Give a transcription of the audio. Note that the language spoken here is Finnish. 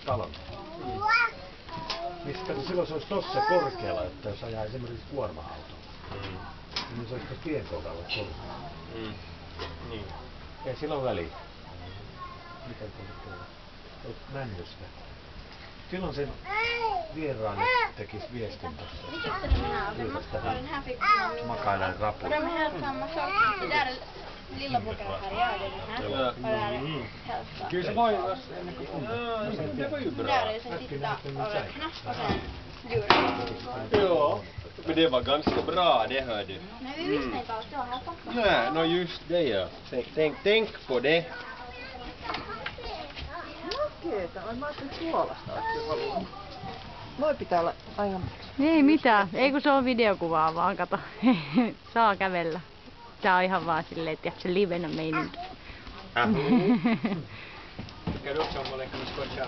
talon. Mistä silloin se olisi tossa korkealla, että jos ajaa esimerkiksi kuorma-auto, niin se olisi tossa tien kohdalla korkealla. Niin. Ei sillä ole väliä. Miten tuolla? Männystä. Silloin sen vieraan tekis viestin tossa. Makailen rapuun. De här samma sak. Det där lilla boken här gör det här. Och där är hälsa. Kyllä se voi vasta ennen kuin kunta. Det var ju bra. Där är ju sen titta och räkna och sen djur. Ja, men det var ganska bra det hör du. Men vi visste inte alls, det var här pappa. Nej, no just det ja. Tänk på det. Makeeta, mä ajattelin suolasta, että haluaa. Noi pitää olla aivan... Ei mitään, ei kun se on videokuvaa vaan, kato. Saa kävellä. Tää on ihan vaan silleen, että se livenä meininki. Ska du också ha läckarna skotcha?